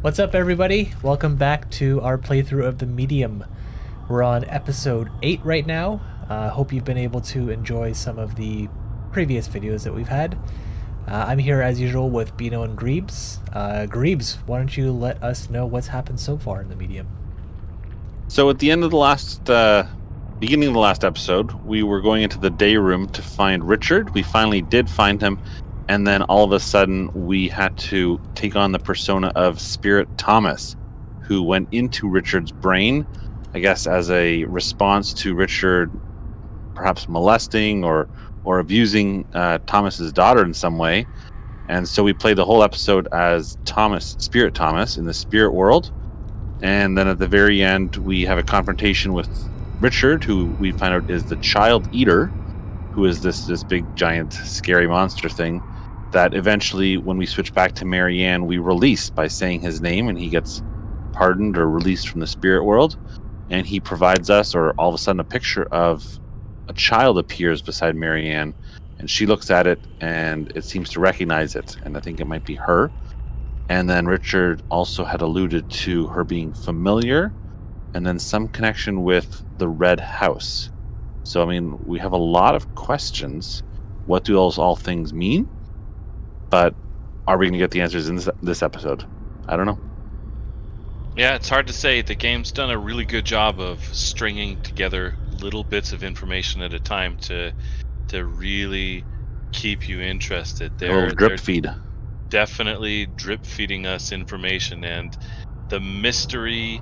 What's up, everybody? Welcome back to our playthrough of The Medium. We're on episode 8 right now. Hope you've been able to enjoy some of the previous videos that we've had. I'm here as usual with Bino and Griebs. Griebs, why don't you let us know what's happened so far in The Medium? So at the end of the beginning of the last episode, we were going into the day room to find Richard. We finally did find him. And then all of a sudden, we had to take on the persona of Spirit Thomas, who went into Richard's brain, I guess, as a response to Richard perhaps molesting or abusing Thomas's daughter in some way. And so we played the whole episode as Spirit Thomas, in the spirit world. And then at the very end, we have a confrontation with Richard, who we find out is the child eater, who is this big, giant, scary monster thing that eventually, when we switch back to Marianne, we release by saying his name, and he gets pardoned or released from the spirit world. And he provides us, or all of a sudden, a picture of a child appears beside Marianne, and she looks at it, and it seems to recognize it, and I think it might be her. And then Richard also had alluded to her being familiar, and then some connection with the Red House. So, I mean, we have a lot of questions. What do those all things mean? But are we going to get the answers in this episode? I don't know. Yeah, it's hard to say. The game's done a really good job of stringing together little bits of information at a time to really keep you interested. A little They're drip feed. definitely drip feeding us information, and the mystery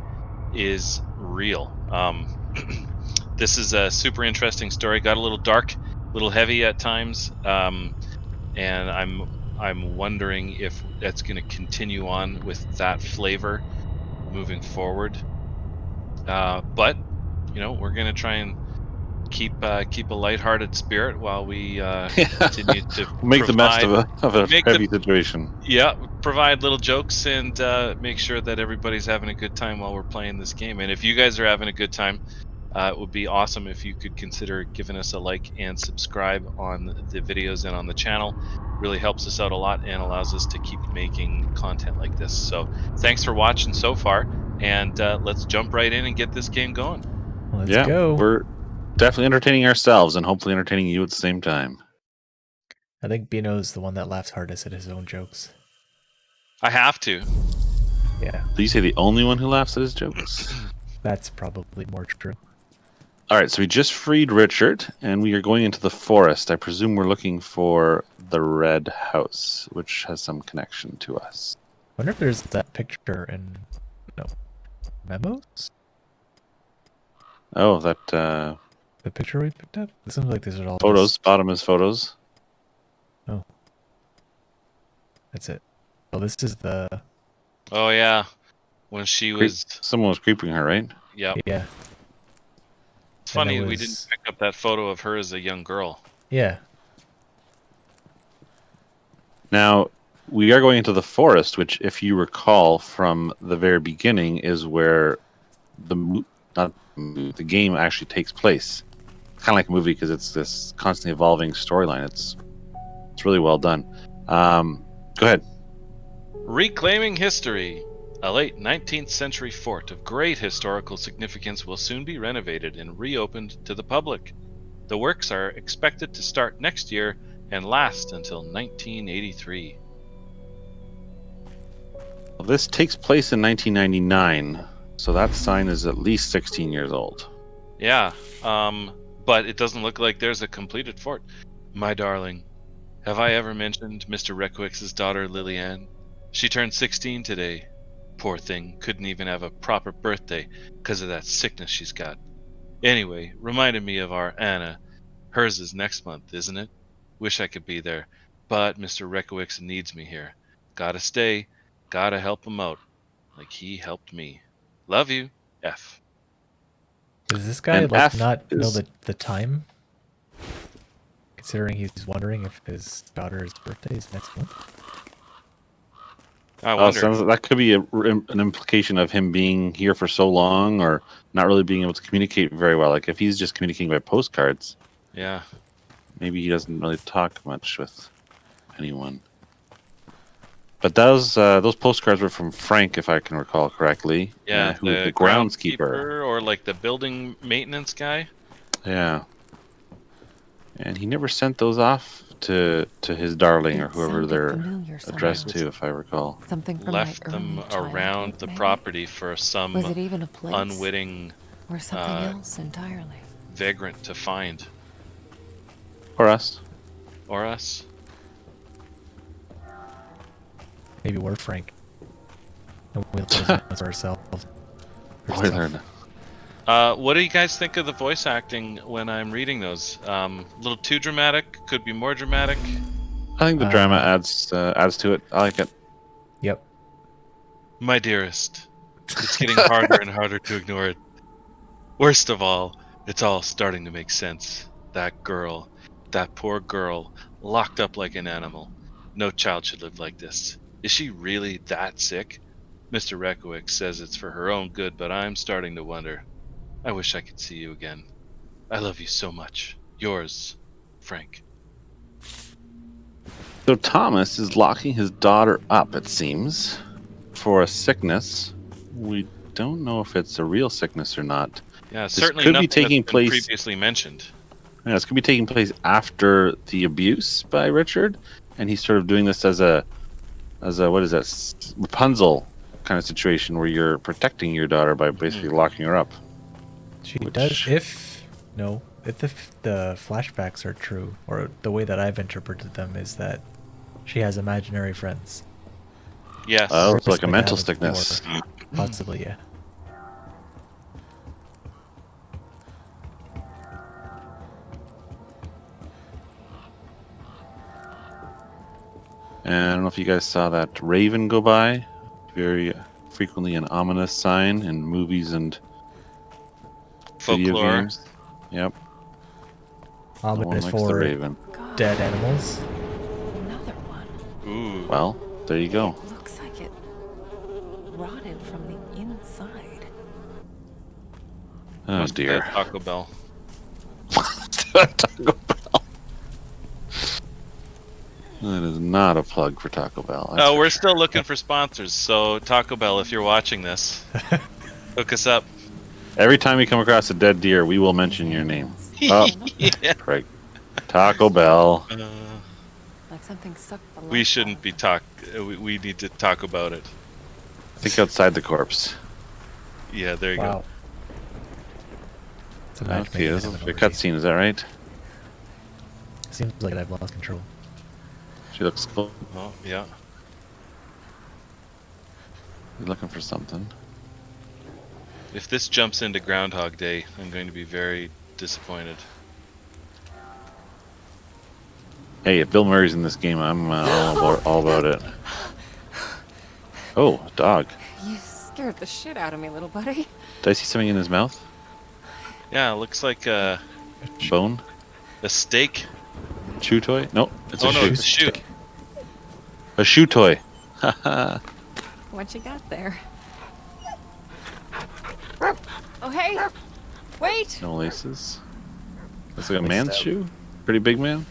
is real. This is a super interesting story. Got a little dark, a little heavy at times, and I'm wondering if that's going to continue on with that flavor moving forward. But we're going to try and keep a lighthearted spirit while we continue to Make the best provide of a make heavy the situation. yeah provide little jokes and make sure that everybody's having a good time while we're playing this game. And if you guys are having a good time, it would be awesome if you could consider giving us a like and subscribe on the videos and on the channel. Really helps us out a lot and allows us to keep making content like this. So thanks for watching so far, and let's jump right in and get this game going. Let's go. We're definitely entertaining ourselves and hopefully entertaining you at the same time. I think Bino's the one that laughs hardest at his own jokes. I have to. Yeah. Did you say the only one who laughs at his jokes? That's probably more true. All right, so we just freed Richard, and we are going into the forest. I presume we're looking for the Red House, which has some connection to us. I wonder if there's that picture in memos? Oh, that the picture we picked up? It seems like these are all photos. just... Bottom is photos. Oh. That's it. Oh, this is the... Oh, yeah. When she was... Someone was creeping her, right? Yep. Yeah. It's funny we didn't pick up that photo of her as a young girl. Yeah. Now, we are going into the forest, which, if you recall from the very beginning, is where the game actually takes place. It's kind of like a movie because it's this constantly evolving storyline. It's really well done. Go ahead. Reclaiming history. A late 19th century fort of great historical significance will soon be renovated and reopened to the public. The works are expected to start next year and last until 1983. Well, this takes place in 1999, so that sign is at least 16 years old. Yeah, but it doesn't look like there's a completed fort. My darling, have I ever mentioned Mr. Reckwick's daughter, Lillian? She turned 16 today. Poor thing, couldn't even have a proper birthday because of that sickness she's got. Anyway, reminded me of our Anna. Hers is next month, isn't it? Wish I could be there, but Mr. Reckwick needs me here. Gotta stay, gotta help him out, like he helped me. Love you, F. Does this guy not know the time? Considering he's wondering if his daughter's birthday is next month? I wonder. So that could be an implication of him being here for so long or not really being able to communicate very well. Like if he's just communicating by postcards. Yeah. Maybe he doesn't really talk much with anyone. But those postcards were from Frank, if I can recall correctly. Yeah, Who the the groundskeeper. or like the building maintenance guy. Yeah. And he never sent those off to his darling or It whoever sounded they're familiar addressed somehow. to, if I recall. Something from Left my them early around childhood, the maybe? property for some Was it even a place? unwitting Or something else entirely? vagrant to find. Or us. Or us. Maybe we're Frank. And we'll those ones ourselves. Boy, they're not. What do you guys think of the voice acting when I'm reading those? A little too dramatic? Could be more dramatic? I think the drama adds to it. I like it. Yep. My dearest, it's getting harder and harder to ignore it. Worst of all, it's all starting to make sense. That girl, that poor girl, locked up like an animal. No child should live like this. Is she really that sick? Mr. Rekowick says it's for her own good, but I'm starting to wonder. I wish I could see you again. I love you so much. Yours, Frank. So Thomas is locking his daughter up, it seems, for a sickness. We don't know if it's a real sickness or not. Yeah, This certainly could be nothing taking that's been place. previously mentioned. Yeah, this could be taking place after the abuse by Richard, and he's sort of doing this as a what is that, Rapunzel kind of situation where you're protecting your daughter by basically locking her up. She Which- does if the flashbacks are true, or the way that I've interpreted them is that she has imaginary friends. Yes. Oh, it's like a Like mental I had sickness. before. Possibly, yeah. And I don't know if you guys saw that raven go by. Very frequently an ominous sign in movies and video Folklore. games. Yep. No one Ominous likes the for raven. God, dead animals. another one. Ooh. Well, there you go. It looks like it rotted from the inside. Oh Must be dear. that Taco Bell. Taco Bell. That is not a plug for Taco Bell. that's Oh, for we're sure. still looking for sponsors. So Taco Bell, if you're watching this, hook us up. Every time we come across a dead deer, we will mention your name. Oh, Yeah. Craig. Taco Bell. Like something sucked the We life shouldn't out be of it. talk. We need to talk about it. Think outside the corpse. Yeah, there you Wow. It's a match Okay, made in this is heaven a already. cutscene, is that right? Seems like I've lost control. She looks cool. go. Oh, yeah. You're looking for something. If this jumps into Groundhog Day, I'm going to be very disappointed. Hey, if Bill Murray's in this game, I'm all about it. Oh, dog. You scared the shit out of me, little buddy. Did I see something in his mouth? Yeah, it looks like a Bone? steak. Chew toy? No, it's Oh a no, shoe. it's a shoe. A shoe toy. Haha. What you got there? Oh, hey! Wait! No laces. Looks like a Missed man's out. shoe. Pretty big man.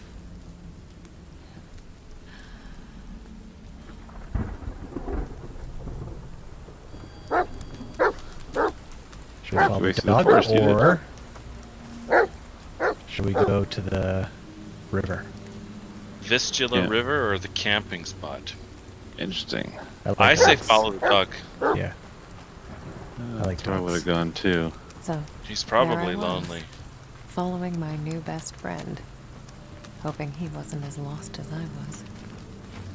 Should we follow the Wasted the dog, forest, you did. or should we go to the river? Vistula Yeah. River or the camping spot? Interesting. like I say dogs. follow the dog. Yeah, I like That's where I would dogs. have gone too. So, He's There I probably was. lonely. following my new best friend, hoping he wasn't as lost as I was.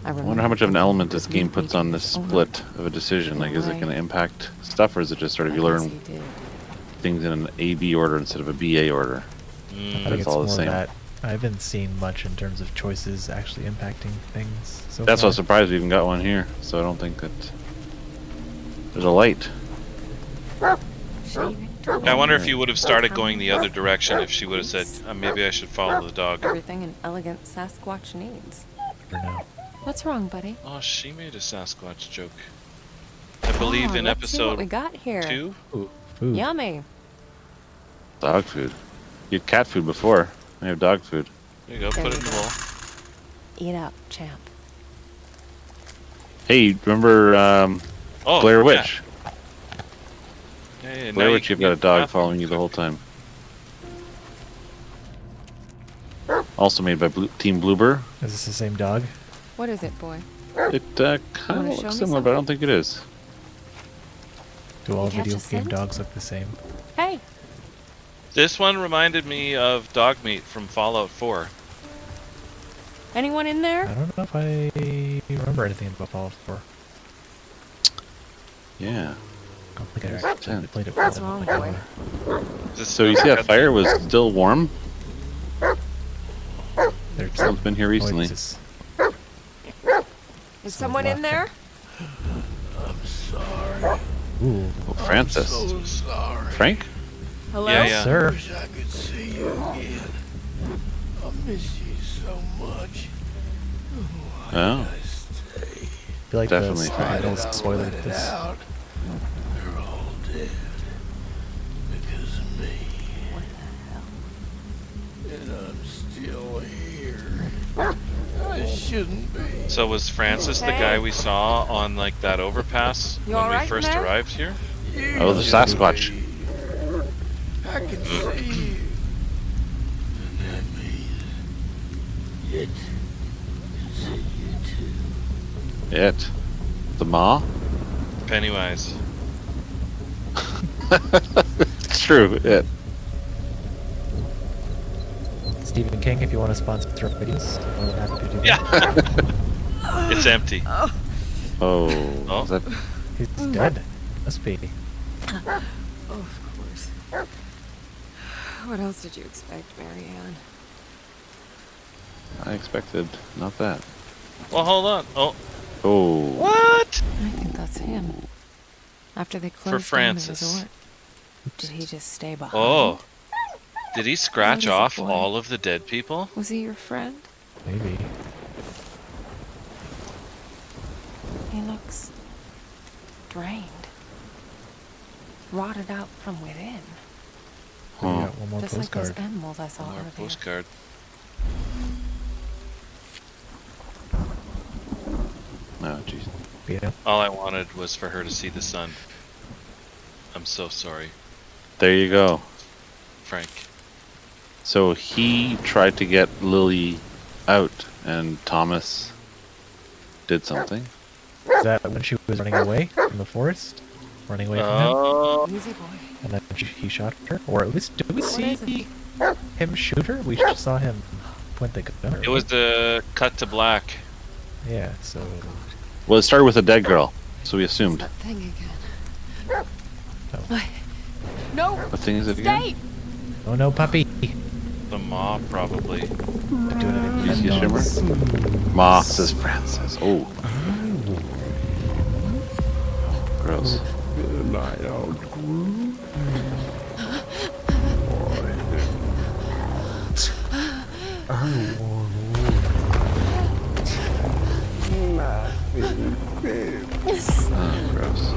I wonder how much of an element this game puts on this split of a decision. Like, is it going to impact stuff, or is it just sort of you learn things in an A-B order instead of a B-A order? I Mm, think It's it's all more the same. that I haven't seen much in terms of choices actually impacting things. So That's why far. I'm surprised we even got one here. So I don't think that there's a light. I wonder if you would have started going the other direction if she would have said, maybe I should follow the dog. Everything an elegant Sasquatch needs. Never know. What's wrong, buddy? Oh, she made a Sasquatch joke. I believe in let's see what we episode got here. 2. Ooh. Yummy. Dog food. You had cat food before. I have dog food. There you go, There put you it in the go. bowl. Eat up, champ. Hey, remember Oh, Blair yeah. Witch? Yeah, now Blair Witch, can you've got a get dog nothing. following you the whole time. Also made by Team Bloober. Is this the same dog? What is it, boy? It kind wanna of show looks me similar, but I don't think it is. Do all You catch video a game scent? dogs look the same? Hey, This one reminded me of dog meat from Fallout 4. anyone in I there? don't know if I remember anything about Fallout 4. Yeah. I don't think I There's actually tent. played it. What's for wrong, like boy? This So you see that fire was still warm? There's Someone's been here recently. noises. Is someone in there? Ooh, Oh, Francis. sorry. Frank? Hello? Yeah, yeah. sir. Wish I could see you again. I miss you so much. Oh. Stay. I feel like Definitely the Frank. subtitles spoiling this. Out. They're all dead because of me. What the hell? And I'm still here. I shouldn't be. So was Francis the Hey. guy we saw on like that overpass You when alright we first in there? arrived here? Oh, the Sasquatch. I can see you. And that means it can see you too. It. The maw? Pennywise. It's true. It. Stephen King, if you want to sponsor our videos, more than happy to do that. Yeah. It's empty. Oh. Oh. Is that, He's dead. Must be. Oh, of course. What else did you expect, Marianne? I expected not that. Well, hold on. Oh, Oh. what? I think that's him. After they closed down the Francis. resort, did he just stay behind? Oh. Did he scratch What is it, off boy? all of the dead people? Was he your friend? Maybe. He looks drained. Rotted out from within. We Huh. got one more Just like those postcard. animals I saw Our earlier. postcard. Oh, jeez. Bino. All I wanted was for her to see the sun. I'm so sorry, There you go. Frank. So he tried to get Lily out, and Thomas did something. Is that when she was running away from the forest? Running away from him? Oh, Easy boy. And then he shot her? Or at least, did we What see is it? him shoot her? We just saw him point the gun. it was the cut to black. Yeah, so... Well, it started with a dead girl, so we assumed. That thing again. No. No! What thing is it again? Stay! Oh no, puppy! The mob, probably. Do anything. You see a shimmer? Ma, says Francis. Oh. Gross. Good night, old Groove. Oh, gross.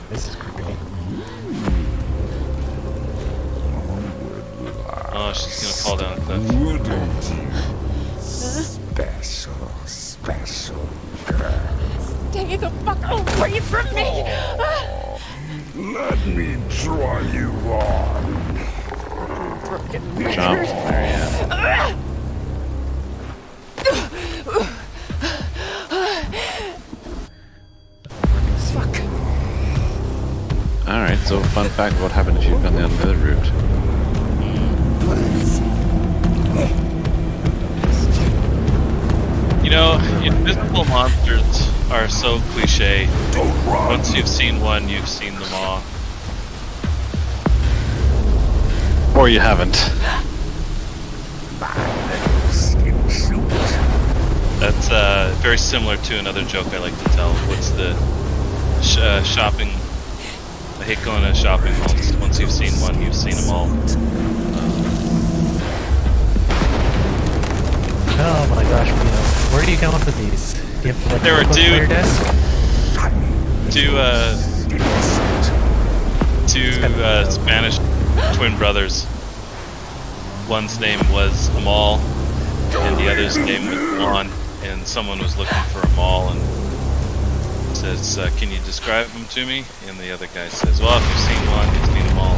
This is creepy. Oh, she's gonna fall down a cliff. Wouldn't you? Special girl. Stay the fuck away from me! Let me draw you on. Jump, Marianne. Fuck. Alright, so fun fact, what happened if you'd gone down the other route? You know, invisible monsters are so cliche. Once you've seen one, you've seen them all. Or you haven't. That's very similar to another joke I like to tell. What's the shopping? I hate going to shopping malls. Once you've seen one, you've seen them all. Oh my gosh, Bino. Where do you come up with these? Do you have like There were notebooks two- by your desk? Two Spanish twin brothers. One's name was Amal, and the other's name was Juan. and someone was looking for a mall and says, "Can you describe them to me?" And the other guy says, "Well, if you've seen one, it's been a mall."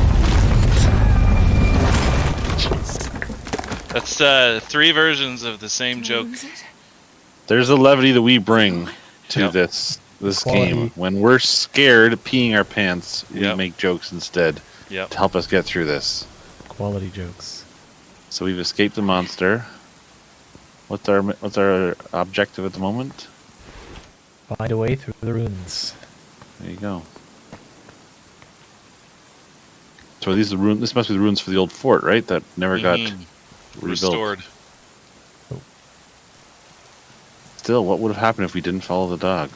That's 3 versions of the same joke. There's a levity that we bring to Yep. this Quality. game. When we're scared, peeing our pants, we Yep. make jokes instead Yep. to help us get through this. Quality jokes. So we've escaped the monster. What's our objective at the moment? Find a way through the ruins. There you go. So these are the this must be the ruins for the old fort, right? That never got Mhm. rebuilt. Restored. Still, what would have happened if we didn't follow the dog?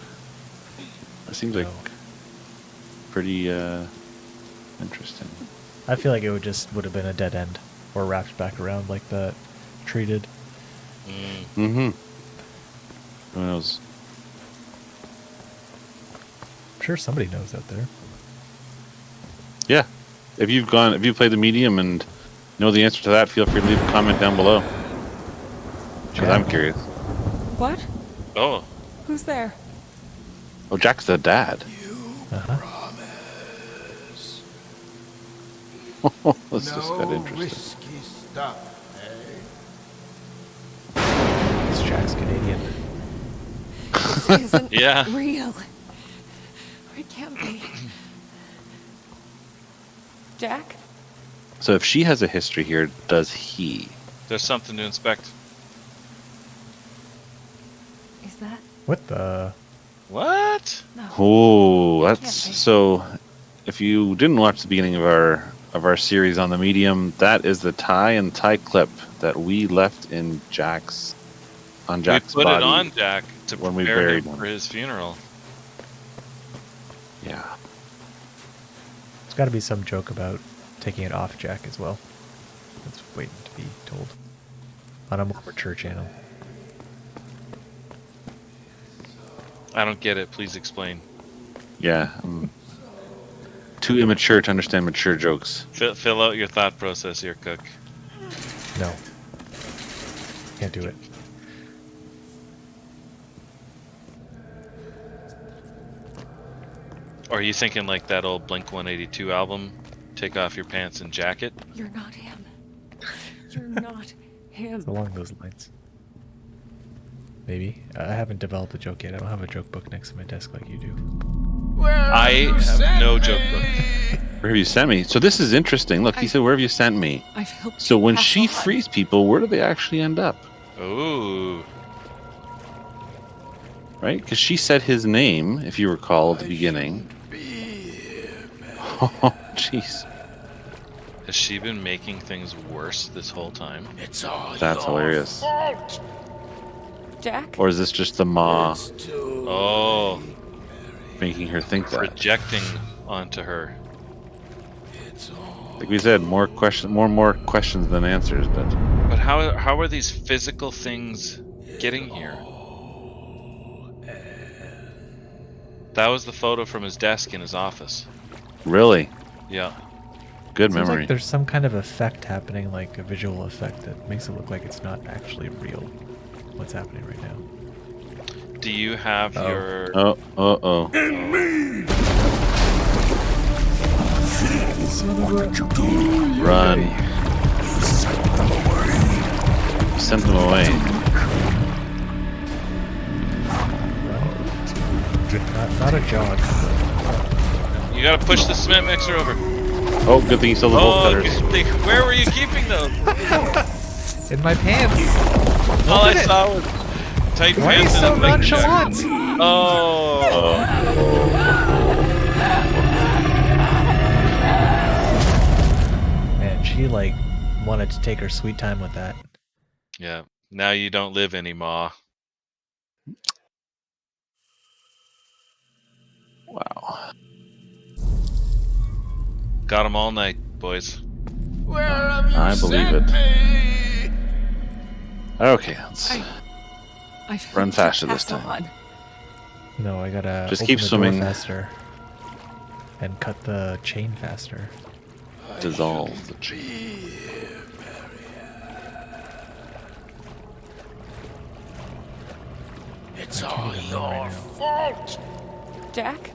That seems like No. pretty interesting. I feel like it would have been a dead end, or wrapped back around like that tree did. Mm-hmm. Who knows? I'm sure somebody knows out there. Yeah. If you've played the medium and know the answer to that, feel free to leave a comment down below. Because I'm curious. What? Oh, Who's there? Oh, Jack's the dad. Uh-huh. This just got No interesting. risky stuff, eh? It's Jack's Canadian. This isn't Yeah. real. It can't be. Jack? So if she has a history here, does he? there's something to inspect. Is that? What the? What? No. Oh, Can't that's be. so. If you didn't watch the beginning of our series on the medium, that is the tie clip that we left in Jack's We put body. it on Jack to when we prepare buried him him. for his funeral. Yeah. There's got to be some joke about taking it off Jack as well. That's waiting to be told on a more mature channel. I don't get it. Please explain. Yeah. I'm too immature to understand mature jokes. Fill out your thought process here, Cook. No. Can't do it. Or are you thinking like that old Blink 182 album, Take Off Your Pants and Jacket? You're not him. You're not him. It's along those lines. Maybe. I haven't developed a joke yet. I don't have a joke book next to my desk like you do. Where I you have sent no me? joke book. Where have you sent me? So this is interesting. Look, he said, "Where have you sent me?" I've helped So you when pass she on. frees people, where do they actually end up? Ooh. Right? Because she said his name, if you recall, at the beginning. Be here, man. Oh, jeez. Has she been making things worse this whole time? It's all That's your hilarious. fault. Jack? Or is this just the ma It's too Oh, making her think that? projecting onto her. It's all Like we said, more questions than answers. But But how are these physical things getting here? That was the photo from his desk in his office. really, Yeah. good Seems memory. like there's some kind of effect happening, like a visual effect that makes it look like it's not actually real. What's happening right now? Do you have Oh. your... Oh. Run. Sent them away. Not a jog. You gotta push the cement mixer over. Oh, good thing you still the bolt Oh, cutters. good thing. Where were you keeping those? In my pants! All I at it. saw was tight Why are you pants so and a big jacket. nonchalant? Oh. Man, she like wanted to take her sweet time with that. Yeah. Now you don't live anymore. Wow. Got them all night, boys. Where have you I believe sent it. me? Okay, let's I've run helped you faster this pass time. on. No, I gotta Just open keep the swimming. door faster and cut the chain faster. dissolve. Be here, It's I can't all even run your right now. fault. Jack?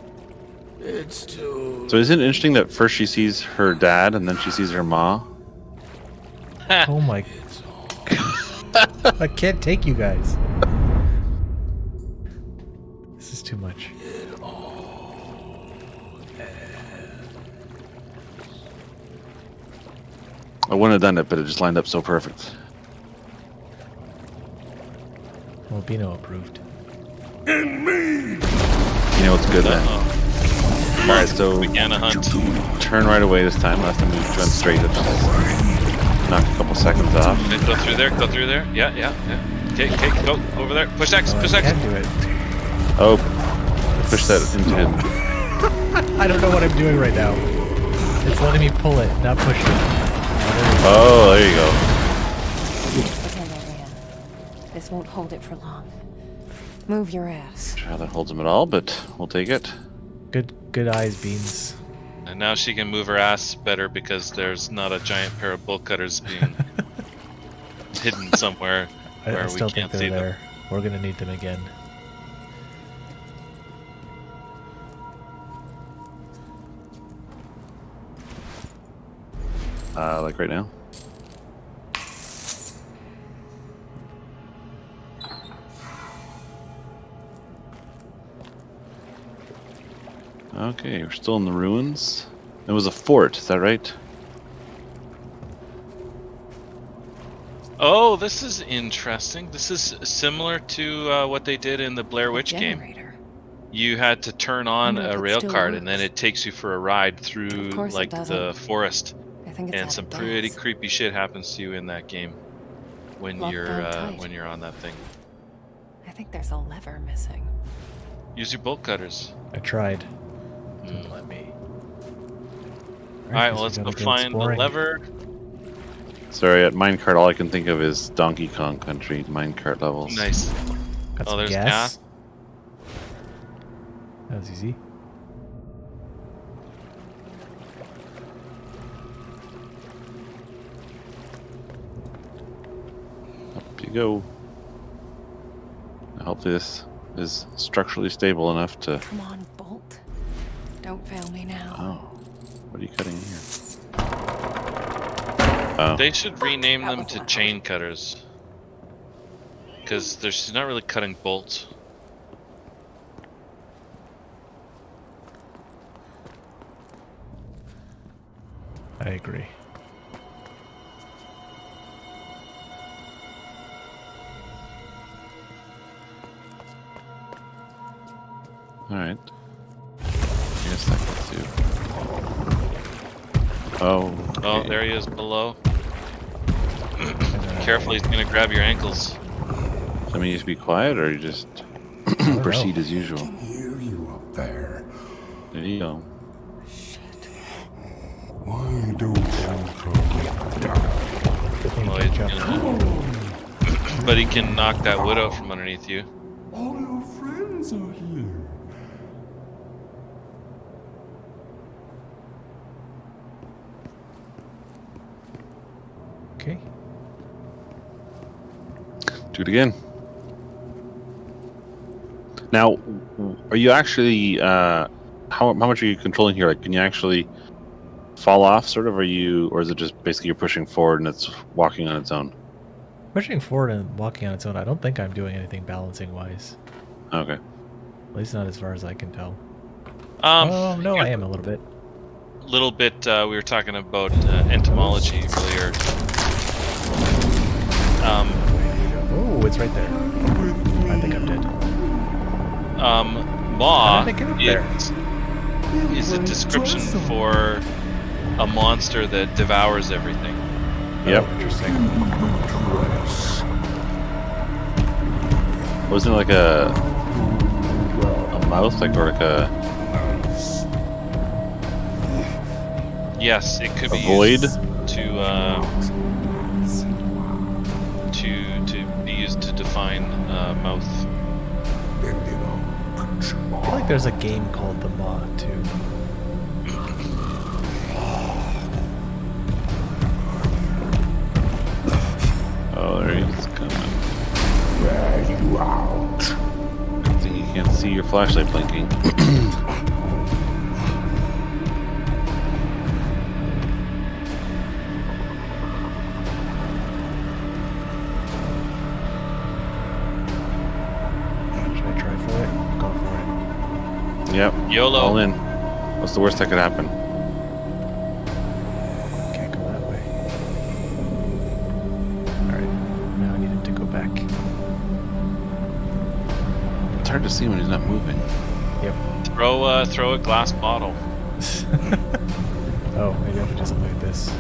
It's too. So isn't it interesting that first she sees her dad and then she sees her ma? Oh my! It's all. I can't take you guys. This is too much. It all. I wouldn't have done it, but it just lined up so perfect. Well, Bino approved. In me. You know what's good then? Uh-oh. Alright, so Began a hunt. turn right away this time. Last time we went straight, it just knocked a couple seconds off. Okay, go through there. Go through there. Yeah, yeah, yeah. Okay, okay, go over there. Push X. Oh, Push I X. can do it. Oh, push that into him. I don't know what I'm doing right now. It's letting me pull it, not push it. Oh, there you go. Pretend I ran. This won't hold it for long. Move your ass. Sure how that holds him at all, but we'll take it. Good eyes, Beans. And now she can move her ass better because there's not a giant pair of bolt cutters being hidden somewhere I where we still think can't see they're them. there. We're gonna need them again. Like right now. Okay, we're still in the ruins. It was a fort, is that right? Oh, this is interesting. This is similar to what they did in the Blair Witch game. Generator. You had to turn on Wonder if a it rail still card, and then works. it takes you for a ride through Of course it like the doesn't. forest, I think it's and out some of pretty gas. creepy shit happens to you in that game when Locked you're down tight. when you're on that thing. I think there's a lever missing. Use your bolt cutters. I tried. Mm. Didn't let me. All right, guess well, we let's gotta go find exploring. the lever. Sorry, at minecart, all I can think of is Donkey Kong Country minecart levels. Nice. Got Oh, some there's gas. gas. That was easy. Up you go. Hopefully this is structurally stable enough to... Come on, Bolt. Don't fail me now. Oh, what are you cutting in here? Oh, They should rename That them was to loud. chain cutters. Because she's not really cutting bolts. I agree. alright. I guess that gets you. Oh, Oh, okay. there he is below. And, Careful, he's gonna grab your ankles. I mean, you just be quiet, or you just don't proceed know. as usual? Hear you up there. There you go. Why don't you come down? Oh, he's gonna... But he can knock that wood out from underneath you. All your friends are here. Okay. Do it again. Now, are you actually how much are you controlling here? Like, can you actually fall off, sort of? Or is it just basically you're pushing forward and it's walking on its own? Pushing forward and walking on its own, I don't think I'm doing anything balancing wise. Okay. At least not as far as I can tell. Oh No, I am a little bit. Little bit. We were talking about entomology earlier. Oh, it's right there. I think I'm dead. Maw How did I get up there? is a description for a monster that devours everything. Yep. Oh, interesting. Wasn't it like a mouse, or like a Yes, it could be void? used to be used to define mouth. I feel like there's a game called The Maw, too. Oh, there he is coming. Where you out? flashlight blinking. Should I try for it? Go for it. Yep. YOLO. All in. What's the worst that could happen? Can't go that way. Alright, now I need him to go back. It's hard to see when he's not moving. Yep. Throw a glass bottle. Oh, maybe I have to do something like this.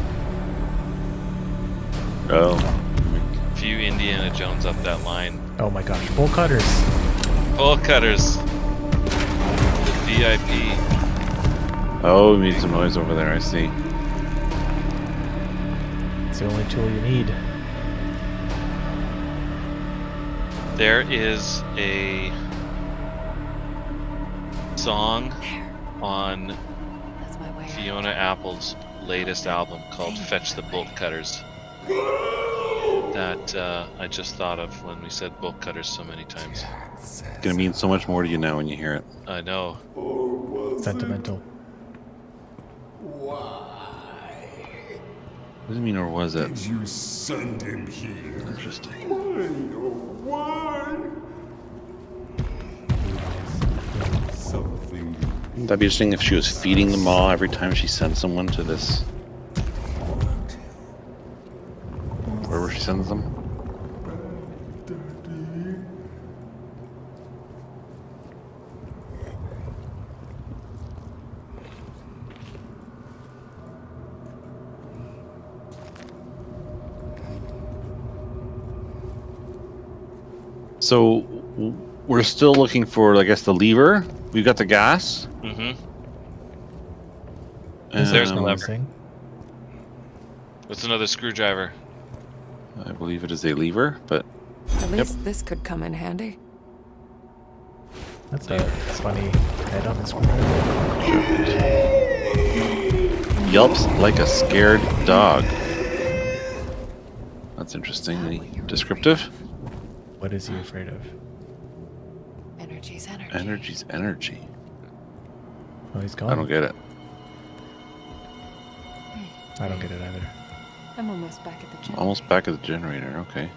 Oh. If you Indiana Jones up that line. Oh my gosh, bolt cutters! Bolt cutters. The VIP. Oh, we made some noise over there, I see. It's the only tool you need. There is a song on That's my way out. Fiona Apple's latest album called Fetch the Bolt Cutters that I just thought of when we said bolt cutters so many times. It's gonna mean so much more to you now when you hear it. I know. Sentimental. What does it mean, or was it? Did you send him here? Interesting. Why? Something. Wouldn't that be interesting if she was feeding them all every time she sent someone to this? Wherever she sends them? So we're still looking for, I guess, the lever. We've got the gas. Mm-hmm. There's no lever. missing. What's another screwdriver? I believe it is a lever, but At least this could come in handy. That's a funny head on the screwdriver. yelps like a scared dog. That's interestingly descriptive. What is he afraid of? Energy's energy. Energy's energy. Oh, he's gone. I don't get it. I don't get it either. I'm almost back at the gym. Almost back at the generator. Okay.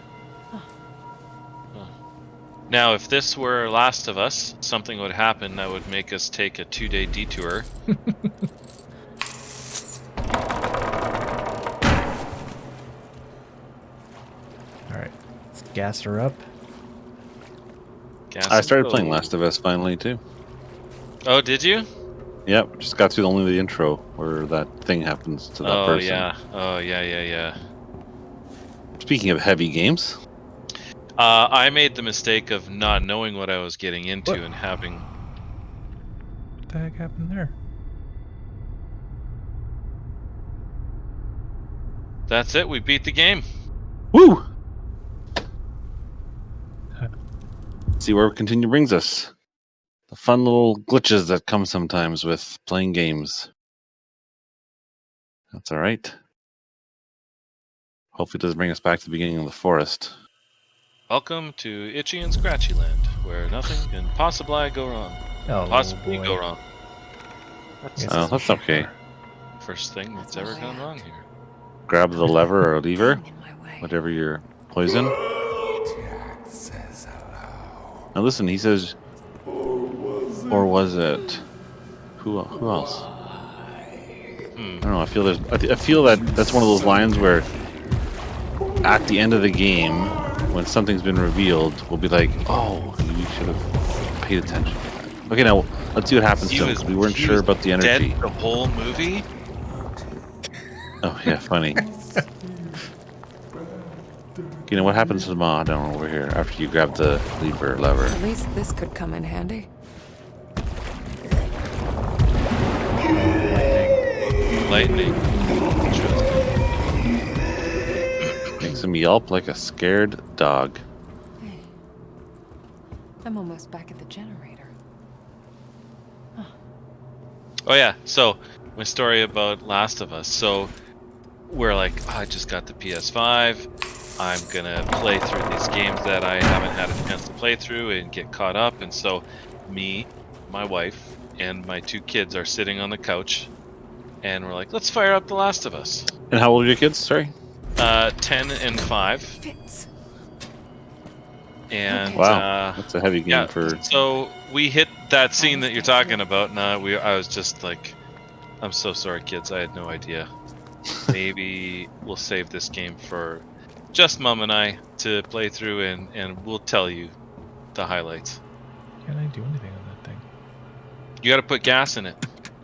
Now, if this were Last of Us, something would happen that would make us take a 2-day detour. Alright, let's gas her up. Gas I and started go. playing Last of Us finally too. Oh, did you? Yep, just got through only the intro where that thing happens to that Oh, person. yeah. Oh, yeah. Speaking of heavy games, I made the mistake of not knowing what I was getting into What? and having... What the heck happened there? That's it, we beat the game. woo! See where continue brings us. The fun little glitches that come sometimes with playing games. That's all right. Hopefully, it doesn't bring us back to the beginning of the forest. Welcome to Itchy and Scratchy Land, where nothing can possibly go wrong. Oh, Possibly boy. go wrong. Guess Oh, it's that's too okay. far. First thing that's ever gone wrong here. Grab the lever or lever, Hang in my way. whatever you're poison. Now listen, he says, or was it? Who else? I don't know. I feel I feel that that's one of those lines where, at the end of the game, when something's been revealed, we'll be like, "Oh, we should have paid attention." Okay, now let's see what happens to him. 'Cause we weren't he sure was about the energy. Dead the whole movie? Oh yeah, funny. You know what happens to the mod down over here after you grab the lever? At least this could come in handy. Lightning. Makes him yelp like a scared dog. Hey. I'm almost back at the generator. Oh yeah, so my story about Last of Us. So we're like, oh, I just got the PS5. I'm gonna play through these games that I haven't had a chance to play through and get caught up. And so me, my wife, and my 2 kids are sitting on the couch, and we're like, let's fire up The Last of Us. And how old are your kids? Sorry. 10 and 5. Fits. And Wow, that's a heavy game yeah, for. so we hit that scene that you're talking about, and I was just like, I'm so sorry, kids. I had no idea. Maybe we'll save this game for just Mom and I to play through, and we'll tell you the highlights. Can I do anything on that thing? You got to put gas in it.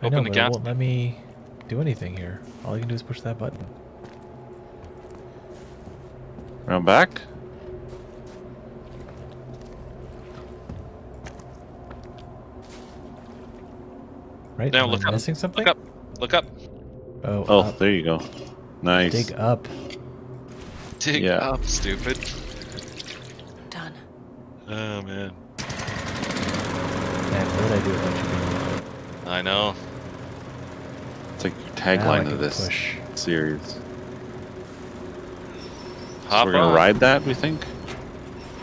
I Open know, the but it gas. won't let me do anything here. All I can do is push that button. Round back. Right? Now Am look I up. missing something? Look up. Look up. Oh, Oh, up. there you go. Nice. Dig up. Dig Yeah. up, stupid. Done. Oh man. Man, what did I do without you being there? I know. It's like your Now I tagline can of this push. series. So Hop we're gonna on. ride that, we think.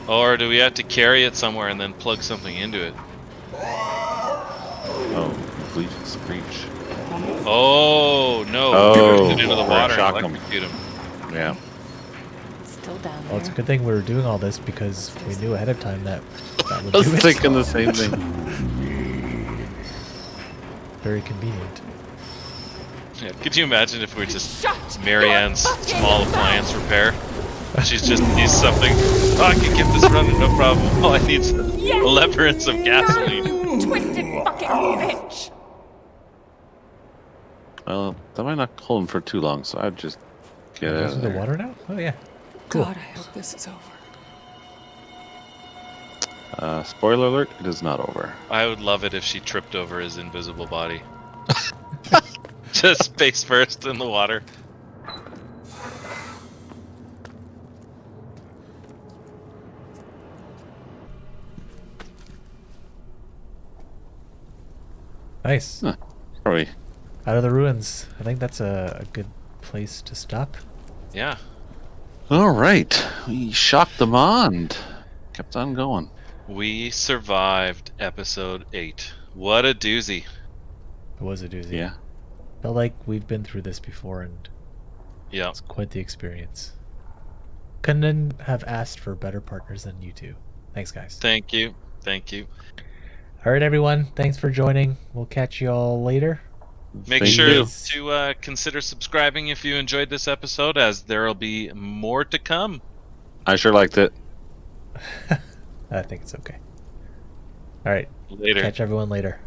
Or do we have to carry it somewhere and then plug something into it? Oh, bleach and screech. Oh no! Oh, Push it into the we're water and shock 'em. electrocute him. Yeah. Still down Well, it's a there. good thing we were doing all this because we knew ahead of time that that would I was do it. thinking the same thing. Very convenient. Yeah, could you imagine if we were just Marianne's small appliance repair? She's just needs something. Oh, I can get this running, no problem. All I need is 11 of gasoline. Twisted fucking bitch! Well, that might not hold him for too long, so I'd just get It out goes of through the there. water now? Oh yeah. Cool. God, I hope this is over. Spoiler alert, it is not over. I would love it if she tripped over his invisible body. Just face first in the water. Nice. Huh. Probably. Out of the ruins. I think that's a good place to stop. Yeah. All right. We shocked them on. Kept on going. We survived episode 8. What a doozy. It was a doozy. Yeah. Felt like we've been through this before and Yeah. it's quite the experience. Couldn't have asked for better partners than you two. Thanks, guys. Thank you. Thank you. All right, everyone. Thanks for joining. We'll catch you all later. Make Thank sure you. to consider subscribing if you enjoyed this episode, as there will be more to come. I sure liked it. I think it's okay. All right. Later. Catch everyone later.